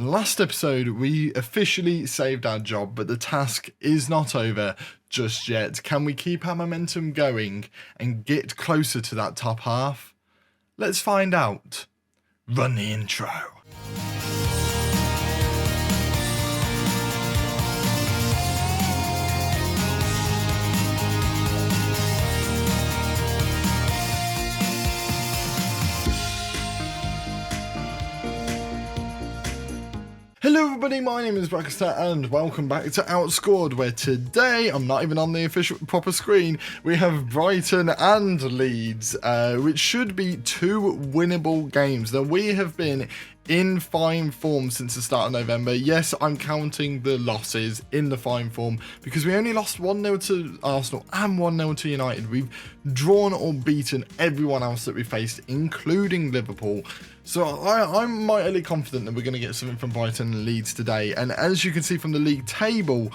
Last episode, we officially saved our job, but the task is not over just yet. Can we keep our momentum going and get closer to that top half? Let's find out. Run the intro. Hello everybody, my name is Bragster and welcome back to Outscored, where today, I'm not even on the official proper screen, we have Brighton and Leeds, which should be two winnable games. Now we have been in fine form since the start of November. Yes, I'm counting the losses in the fine form because we only lost 1-0 to Arsenal and 1-0 to United. We've drawn or beaten everyone else that we faced, including Liverpool. So I'm mightily confident that we're going to get something from Brighton and Leeds today. And as you can see from the league table,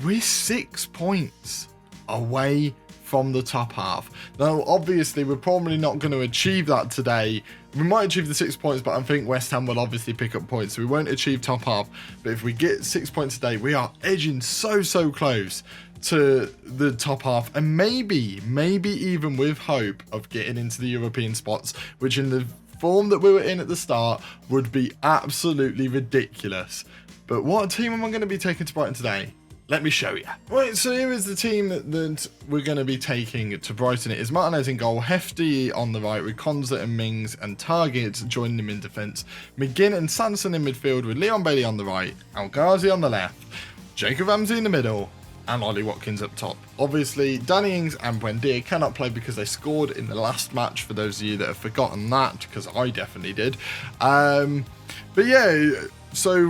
we're 6 points away from the top half. Now, obviously, we're probably not going to achieve that today. We might achieve the 6 points, but I think West Ham will obviously pick up points. So we won't achieve top half. But if we get 6 points today, we are edging so close to the top half. And maybe even with hope of getting into the European spots, which in the form that we were in at the start would be absolutely ridiculous. But what team am I going to be taking to Brighton today? Let me show you. Right, so here is the team that we're going to be taking to Brighton. It is Martinez in goal, Hefty on the right with Konza and Mings and Target joining him in defence. McGinn and Sanson in midfield with Leon Bailey on the right, Al Ghazi on the left, Jacob Ramsey in the middle, and Ollie Watkins up top. Obviously, Danny Ings and Buendia cannot play because they scored in the last match, for those of you that have forgotten that, because I definitely did. But yeah, so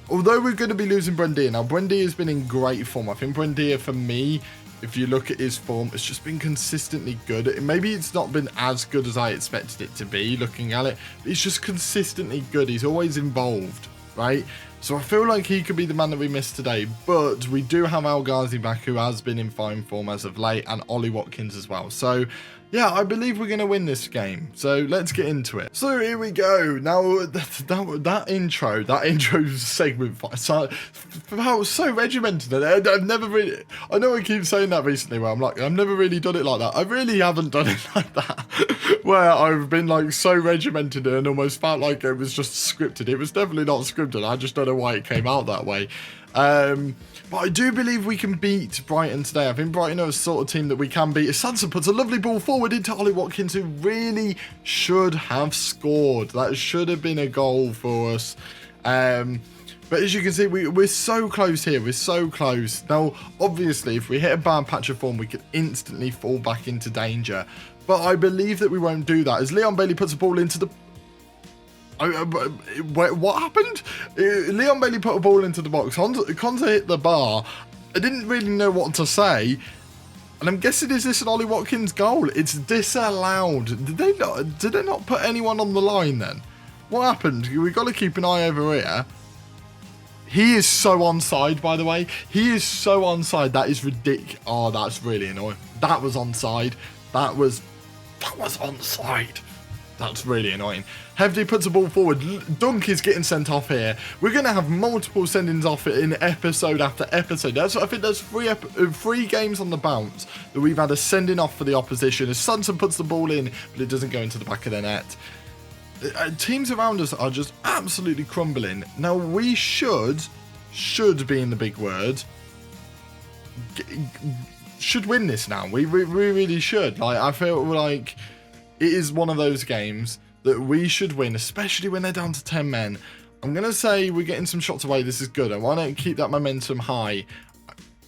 although we're going to be losing Buendia, now Buendia has been in great form. I think Buendia, for me, if you look at his form, it's just been consistently good. Maybe it's not been as good as I expected it to be, looking at it, but he's just consistently good. He's always involved, right? So I feel like he could be the man that we missed today, but we do have Al Ghazi back, who has been in fine form as of late, and Ollie Watkins as well. So yeah, I believe we're going to win this game. So let's get into it. So here we go. Now that intro segment felt so regimented. I've never really, I know I keep saying that recently where I'm like, I've never really done it like that. I really haven't done it like that, where I've been like so regimented and almost felt like it was just scripted. It was definitely not scripted. I just don't know why it came out that way. But I do believe we can beat Brighton today. I think Brighton are a sort of team that we can beat. Sanson puts a lovely ball forward into Ollie Watkins, who really should have scored. That should have been a goal for us. But as you can see, we're so close here. We're so close. Now, obviously, if we hit a bad patch of form, we could instantly fall back into danger. But I believe that we won't do that. As Leon Bailey puts a ball into the... what happened? Leon Bailey put a ball into the box. Konza hit the bar. I didn't really know what to say. And I'm guessing, is this an Ollie Watkins goal? It's disallowed. Did they not put anyone on the line then? What happened? We've got to keep an eye over here. He is so onside, by the way. He is so onside. That is ridiculous. Oh, that's really annoying. That was onside. That was onside. That's really annoying. Hefty puts the ball forward. Dunk is getting sent off here. We're going to have multiple sendings off in episode after episode. I think there's three games on the bounce that we've had a sending off for the opposition. As Sanson puts the ball in, but it doesn't go into the back of the net. Teams around us are just absolutely crumbling. Now, we should be in the big word, should win this now. We really should. Like, I feel like it is one of those games that we should win, especially when they're down to 10 men. I'm going to say we're getting some shots away. This is good. I want to keep that momentum high.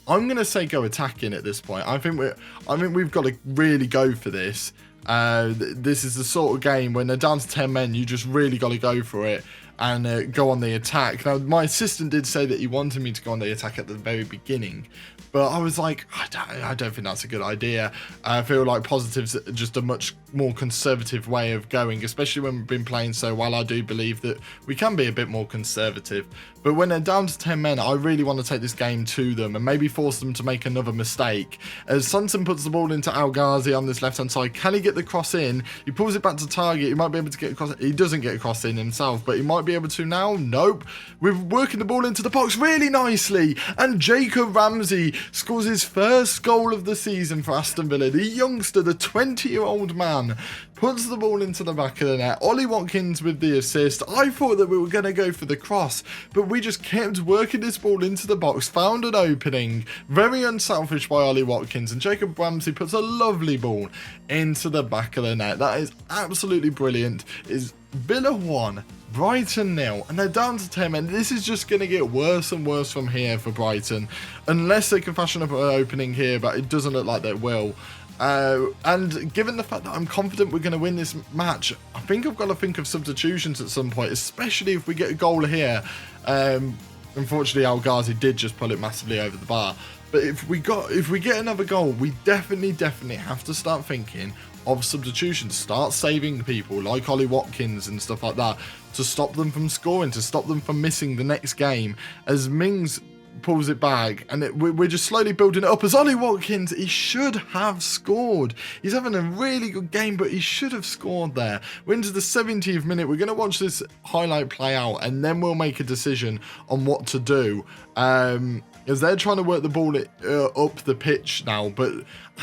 I'm going to say go attacking at this point. I think we've got to really go for this. This is the sort of game when they're down to 10 men, you just really got to go for it and go on the attack. Now, my assistant did say that he wanted me to go on the attack at the very beginning, but I was like, I don't think that's a good idea. I feel like positive's just a much more conservative way of going, especially when we've been playing so well. I do believe that we can be a bit more conservative. But when they're down to 10 men, I really want to take this game to them and maybe force them to make another mistake. As Sanson puts the ball into Al Ghazi on this left-hand side, can he get the cross in? He pulls it back to target. He might be able to get across. He doesn't get a cross in himself, but he might be able to now. Nope. We're working the ball into the box really nicely. And Jacob Ramsey scores his first goal of the season for Aston Villa. The youngster, the 20-year-old man, puts the ball into the back of the net. Ollie Watkins with the assist. I thought that we were going to go for the cross, but we just kept working this ball into the box, found an opening. Very unselfish by Ollie Watkins, and Jacob Ramsey puts a lovely ball into the back of the net. That is absolutely brilliant. It's Villa 1, Brighton 0, and they're down to 10 men. This is just going to get worse and worse from here for Brighton, unless they can fashion up an opening here, but it doesn't look like they will. And given the fact that I'm confident we're going to win this match, I think I've got to think of substitutions at some point, especially if we get a goal here. Unfortunately, Al Ghazi did just pull it massively over the bar. But if we get another goal, we definitely have to start thinking of substitutions. Start saving people like Ollie Watkins and stuff like that to stop them from scoring, to stop them from missing the next game. As Mings pulls it back, and we're just slowly building it up. As Ollie Watkins, he should have scored. He's having a really good game, but he should have scored there. We're into the 70th minute. We're going to watch this highlight play out, and then we'll make a decision on what to do. As they're trying to work the ball up the pitch now, but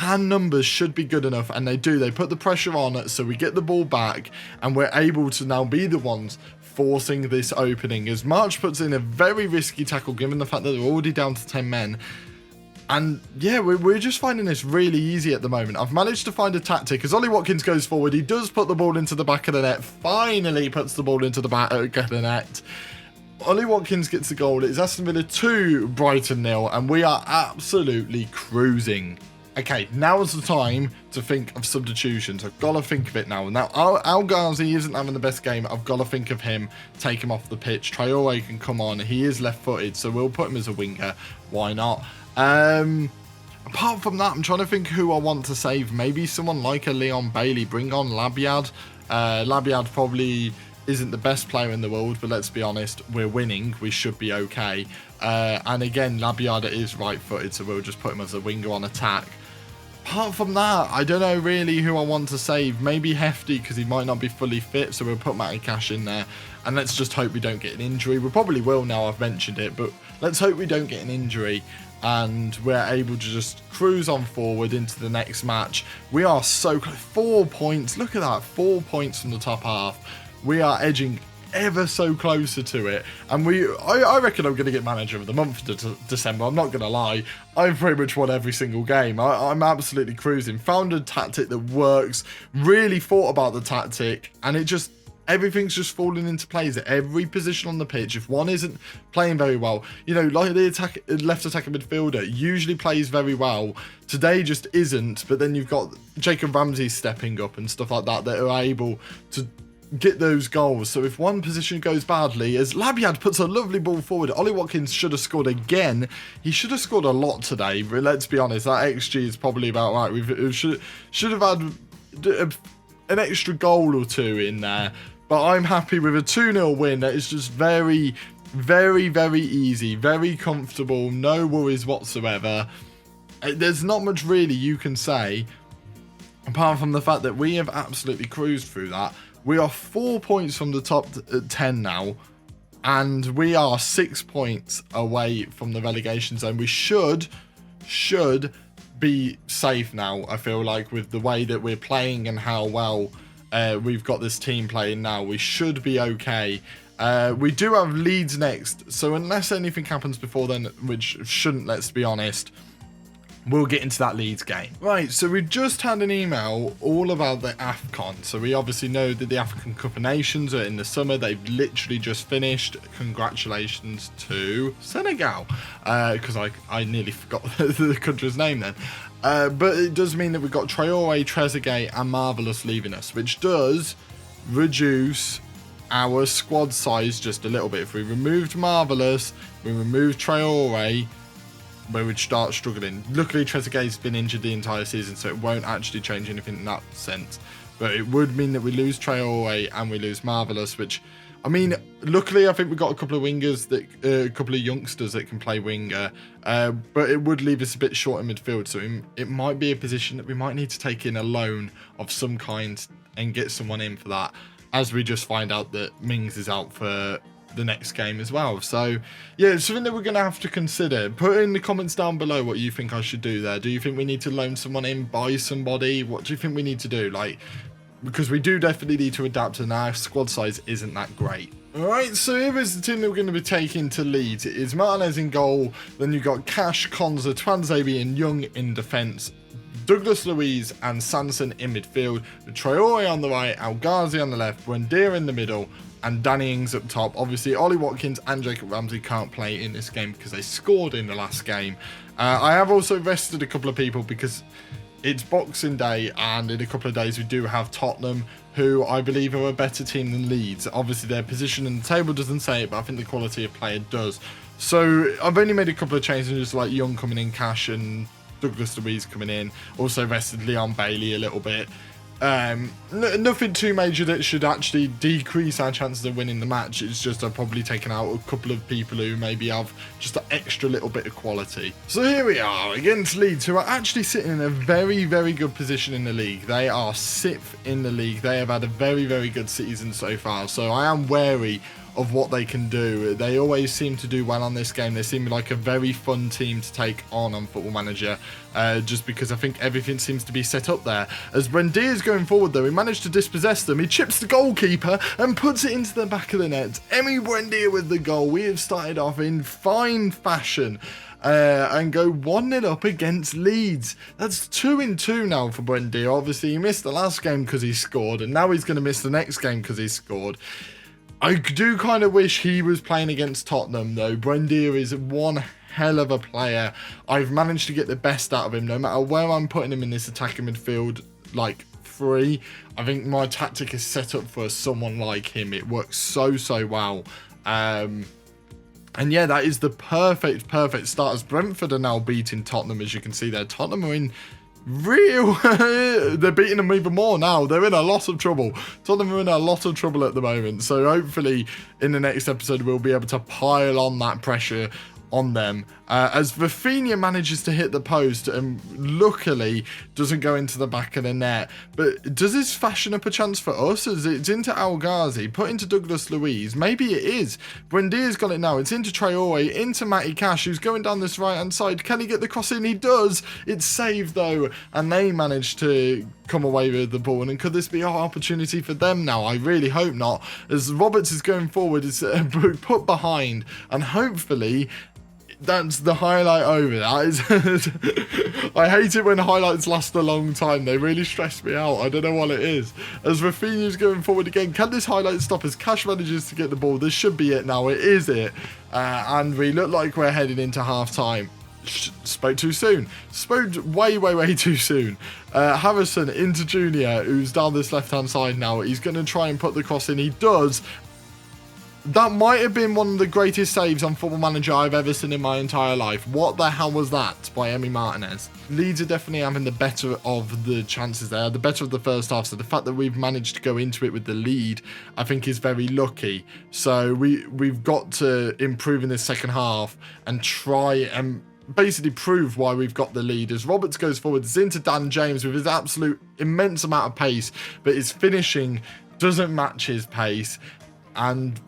our numbers should be good enough, and they do. They put the pressure on, so we get the ball back, and we're able to now be the ones forcing this opening, as March puts in a very risky tackle given the fact that they're already down to 10 men. And yeah, we're just finding this really easy at the moment. I've managed to find a tactic. As Ollie Watkins goes forward, he does put the ball into the back of the net. Finally puts the ball into the back of the net. Ollie Watkins gets the goal. It's Aston Villa 2, Brighton 0, and we are absolutely cruising. Okay, now's the time to think of substitutions. I've got to think of it now. Now, Al Ghazi isn't having the best game. I've got to think of him, take him off the pitch. Traore can come on. He is left-footed, so we'll put him as a winger. Why not? Apart from that, I'm trying to think who I want to save. Maybe someone like a Leon Bailey. Bring on Labyad. Labyad probably isn't the best player in the world, but let's be honest, we're winning. We should be okay. And again, Labyad is right-footed, so we'll just put him as a winger on attack. Apart from that, I don't know really who I want to save. Maybe Hefty, because he might not be fully fit, so we'll put Matty Cash in there. And let's just hope we don't get an injury. We probably will now, I've mentioned it, but let's hope we don't get an injury and we're able to just cruise on forward into the next match. We are so close. 4 points. Look at that. 4 points from the top half. We are edging ever so closer to it, and I reckon I'm going to get manager of the month to December. I'm not going to lie, I've pretty much won every single game. I'm absolutely cruising. Found a tactic that works, really thought about the tactic, and everything's just falling into place at every position on the pitch. If one isn't playing very well, like the left attacking midfielder usually plays very well, today just isn't, but then you've got Jacob Ramsey stepping up and stuff like that are able to get those goals. So if one position goes badly, as Labyad puts a lovely ball forward, Ollie Watkins should have scored again. He should have scored a lot today, but let's be honest, that XG is probably about right. We should have had an extra goal or two in there, but I'm happy with a 2-0 win. That is just very, very, very easy, very comfortable, no worries whatsoever. There's not much really you can say, apart from the fact that we have absolutely cruised through that. We are 4 points from the top 10 now, and we are 6 points away from the relegation zone. We should be safe now, I feel like, with the way that we're playing and how well we've got this team playing now. We should be okay. We do have Leeds next, so unless anything happens before then, which shouldn't, let's be honest, we'll get into that Leeds game. Right, so we've just had an email all about the AFCON. So we obviously know that the African Cup of Nations are in the summer. They've literally just finished. Congratulations to Senegal. Because I nearly forgot the country's name then. But it does mean that we've got Traore, Trezeguet and Marvelous leaving us, which does reduce our squad size just a little bit. If we removed Marvelous, we removed Traore, where we'd start struggling. Luckily, Trezeguet's been injured the entire season, so it won't actually change anything in that sense. But it would mean that we lose Traore and we lose Marvelous, which, I mean, luckily I think we've got a couple of wingers, a couple of youngsters that can play winger, but it would leave us a bit short in midfield, so it might be a position that we might need to take in a loan of some kind and get someone in for that. as we just find out that Mings is out for the next game as well. So yeah, it's something that we're going to have to consider. Put in the comments down below what you think I should do there. Do you think we need to loan someone in, buy somebody? What do you think we need to do? Like, because we do definitely need to adapt, and our squad size isn't that great. Alright, so here is the team that we're going to be taking to Leeds. It is Martinez in goal, then you've got Cash, Konza, Twanzebe and Young in defence, Douglas Luiz and Sanson in midfield, Traore on the right, Al Ghazi on the left, Buendia in the middle, and Danny Ings up top. Obviously, Ollie Watkins and Jacob Ramsey can't play in this game because they scored in the last game. I have also rested a couple of people because it's Boxing Day, and in a couple of days we do have Tottenham, who I believe are a better team than Leeds. Obviously, their position in the table doesn't say it, but I think the quality of player does. So I've only made a couple of changes, just like Young coming in, Cash and Douglas Luiz coming in. Also rested Leon Bailey a little bit. Nothing too major that should actually decrease our chances of winning the match. It's just I've probably taken out a couple of people who maybe have just an extra little bit of quality. So here we are against Leeds, who are actually sitting in a very, very good position in the league. They are 6th in the league. They have had a very, very good season so far. So I am wary of what they can do. They always seem to do well on this game. They seem like a very fun team to take on Football Manager, just because I think everything seems to be set up there. As Buendia is going forward though, he managed to dispossess them. He chips the goalkeeper and puts it into the back of the net. Emi Buendia with the goal. We have started off in fine fashion. And go 1-0 up against Leeds. That's 2-2 now for Buendia. Obviously, he missed the last game because he scored, and now he's going to miss the next game because he scored. I do kind of wish he was playing against Tottenham, though. Buendia is one hell of a player. I've managed to get the best out of him, no matter where I'm putting him in this attacking midfield, like free. I think my tactic is set up for someone like him. It works so, so well. And yeah, that is the perfect start, as Brentford are now beating Tottenham, as you can see there. Tottenham are in they're beating them even more now. They're in a lot of trouble. Tottenham are in a lot of trouble at the moment. So hopefully in the next episode we'll be able to pile on that pressure on them, as Rafinha manages to hit the post and luckily doesn't go into the back of the net. But does this fashion up a chance for us? As it's into Al Ghazi, put into Douglas Luiz. Maybe it is. Buendia's got it now. It's into Traore, into Matty Cash, who's going down this right hand side. Can he get the cross in? He does. It's saved though, and they manage to come away with the ball. And could this be our opportunity for them now? I really hope not, as Roberts is going forward. It's put behind, and hopefully that's the highlight over. That is I hate it when highlights last a long time. They really stress me out. I don't know what it is. As Rafinha's going forward again, can this highlight stop as Cash manages to get the ball? This should be it now. It is it. And we look like we're heading into half time. Spoke too soon. Spoke way too soon. Harrison into Junior, who's down this left hand side now. He's going to try and put the cross in. He does. That might have been one of the greatest saves on Football Manager I've ever seen in my entire life. What the hell was that by Emi Martinez? Leeds are definitely having the better of the chances there, the better of the first half. So the fact that we've managed to go into it with the lead, I think is very lucky. So we've got to improve in this second half and try and basically prove why we've got the lead. As Roberts goes forward, it's into Dan James with his absolute immense amount of pace, but his finishing doesn't match his pace. And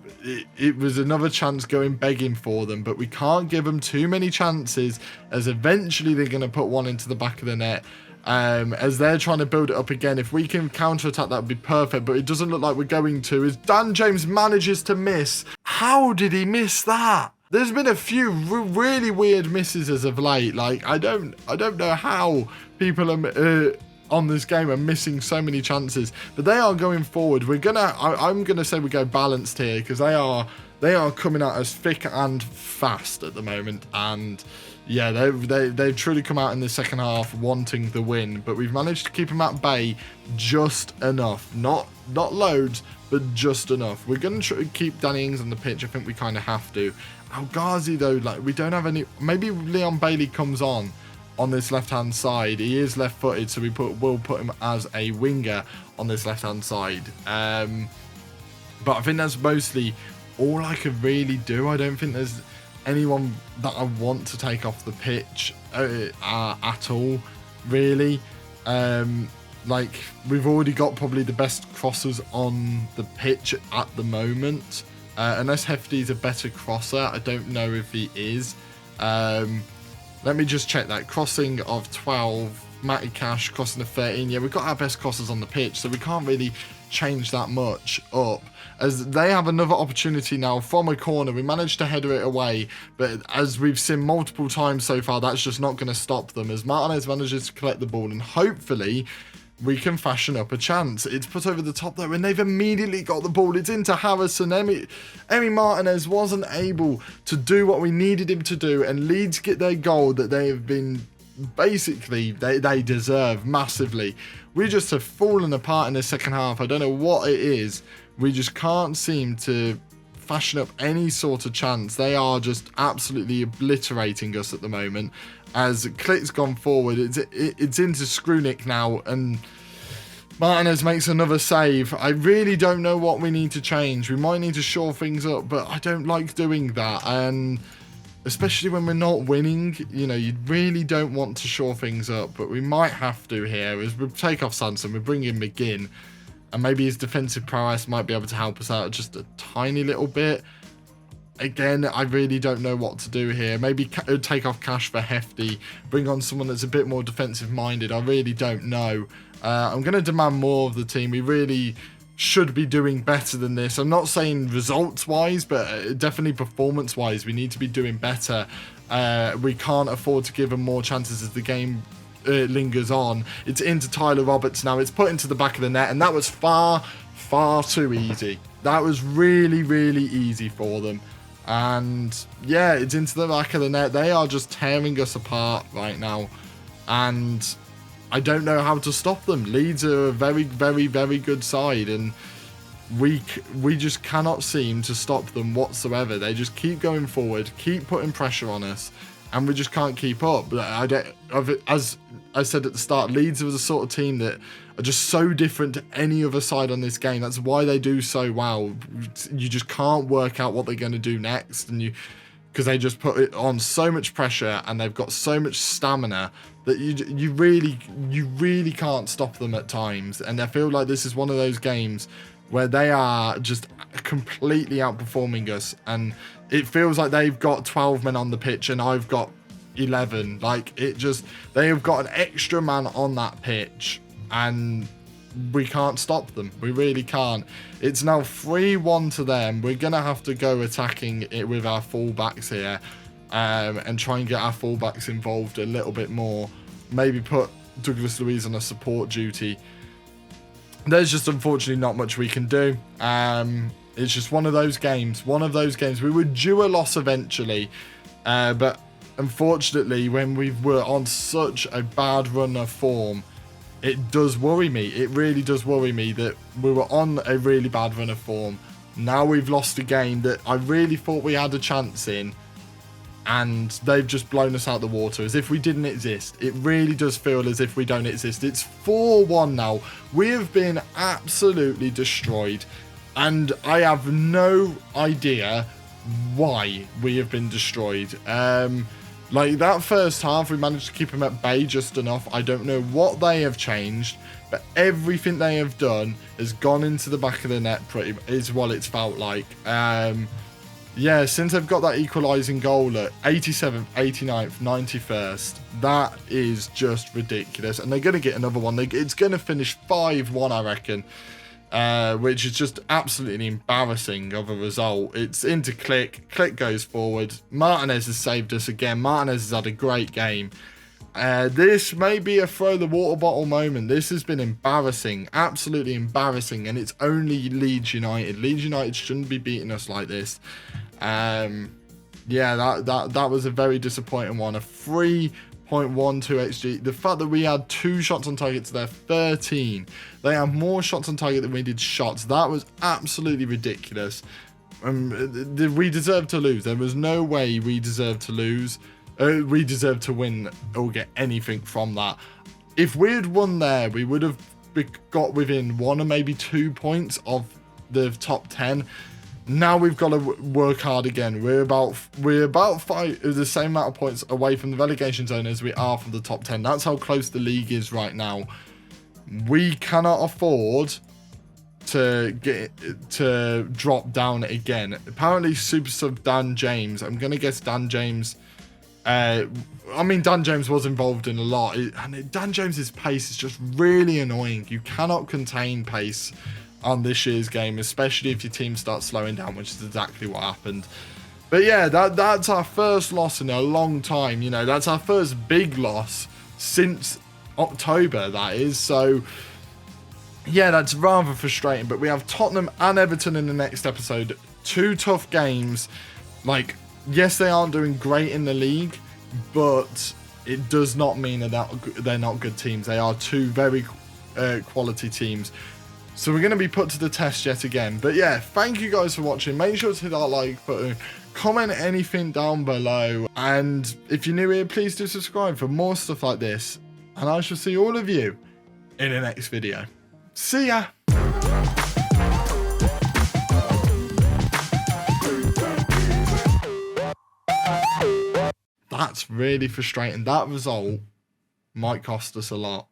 it was another chance going begging for them, but we can't give them too many chances, as eventually they're going to put one into the back of the net, as they're trying to build it up again. If we can counter-attack, that would be perfect, but it doesn't look like we're going to, as Dan James manages to miss. How did he miss that? There's been a few really weird misses as of late. Like, I don't know how people are on this game are missing so many chances, but they are going forward. I'm gonna say we go balanced here, because they are coming at us thick and fast at the moment. And yeah, they've truly come out in the second half wanting the win, but we've managed to keep them at bay just enough. Not loads, but just enough. We're gonna try to keep Danny Ings on the pitch. I think we kind of have to. Al Ghazi though, like, we don't have any. Maybe Leon Bailey comes on this left-hand side. He is left-footed, so we'll put him as a winger on this left-hand side. But I think that's mostly all I could really do. I don't think there's anyone that I want to take off the pitch at all, really. like, we've already got probably the best crossers on the pitch at the moment. Unless Hefty's a better crosser. I don't know if he is. Let me just check that. Crossing of 12. Matty Cash crossing of 13. Yeah, we've got our best crossers on the pitch, so we can't really change that much up. As they have another opportunity now from a corner. We managed to header it away, but as we've seen multiple times so far, that's just not going to stop them. As Martinez manages to collect the ball, and hopefully we can fashion up a chance. It's put over the top there, and they've immediately got the ball. It's into Harrison. Emi Martinez wasn't able to do what we needed him to do, and Leeds get their goal that they have been basically they deserve massively. We just have fallen apart in the second half. I don't know what it is. We just can't seem to fashion up any sort of chance. They are just absolutely obliterating us at the moment. As Klick's gone forward, it's into Skrunik now, and Martinez makes another save. I really don't know what we need to change. We might need to shore things up, but I don't like doing that. And especially when we're not winning, you know, you really don't want to shore things up, but we might have to here. As we take off Sanson, we bring in McGinn, and maybe his defensive prowess might be able to help us out just a tiny little bit. Again, I really don't know what to do here. Maybe take off Cash for Hefty, bring on someone that's a bit more defensive minded. I really don't know. I'm going to demand more of the team. We really should be doing better than this. I'm not saying results wise, but definitely performance wise, we need to be doing better. We can't afford to give them more chances as the game lingers on. It's into Tyler Roberts now. It's put into the back of the net, and that was far too easy. That was really easy for them. And yeah, it's into the back of the net. They are just tearing us apart right now, and I don't know how to stop them. Leeds are a very good side, and we just cannot seem to stop them whatsoever. They just keep going forward, keep putting pressure on us, and we just can't keep up. As I said at the start, Leeds are the sort of team that are just so different to any other side on this game. That's why they do so well. You just can't work out what they're going to do next, and because they just put it on so much pressure, and they've got so much stamina that you really can't stop them at times. And I feel like this is one of those games where they are just completely outperforming us, and it feels like they've got 12 men on the pitch and I've got 11. Like, they have got an extra man on that pitch, and we can't stop them. We really can't. It's now 3-1 to them. We're going to have to go attacking it with our fullbacks here, and try and get our fullbacks involved a little bit more. Maybe put Douglas Luiz on a support duty. There's just unfortunately not much we can do. It's just one of those games. We would due a loss eventually, but unfortunately, when we were on such a bad run of form, it does worry me. It really does worry me that we were on a really bad run of form. Now we've lost a game that I really thought we had a chance in, and they've just blown us out the water as if we didn't exist. It really does feel as if we don't exist. It's 4-1 now. We have been absolutely destroyed, and I have no idea why we have been destroyed. Like, that first half, we managed to keep them at bay just enough. I don't know what they have changed, but everything they have done has gone into the back of the net, is what it's felt like. Yeah, since they've got that equalising goal at 87th, 89th, 91st, that is just ridiculous. And they're going to get another one. It's going to finish 5-1, I reckon. Which is just absolutely embarrassing of a result. It's into Klick. Klick goes forward. Martinez has saved us again. Martinez has had a great game. This may be a throw the water bottle moment. This has been embarrassing. Absolutely embarrassing. And it's only Leeds United. Leeds United shouldn't be beating us like this. Yeah, that was a very disappointing one. A 3.12 XG. The fact that we had 2 shots on target to their 13. They have more shots on target than we did shots. That was absolutely ridiculous. We deserved to lose. There was no way we deserved to lose. We deserved to win or get anything from that. If we had won there, we would have got within 1 or maybe 2 points of the top 10. Now we've got to work hard again. We're about the same amount of points away from the relegation zone as we are from the top 10. That's how close the league is right now. we cannot afford to drop down again. Apparently, super sub Dan James. I'm gonna guess Dan James. I mean, Dan James was involved in a lot, and Dan James's pace is just really annoying. You cannot contain pace on this year's game, especially if your team starts slowing down, which is exactly what happened. But yeah, that's our first loss in a long time. You know, that's our first big loss since October, that is. So yeah, that's rather frustrating. But we have Tottenham and Everton in the next episode. 2 tough games. Like, yes, they aren't doing great in the league, but it does not mean that they're not good teams. They are 2 very quality teams. So we're going to be put to the test yet again. But yeah, thank you guys for watching. Make sure to hit that like button. Comment anything down below. And if you're new here, please do subscribe for more stuff like this. And I shall see all of you in the next video. See ya! That's really frustrating. That result might cost us a lot.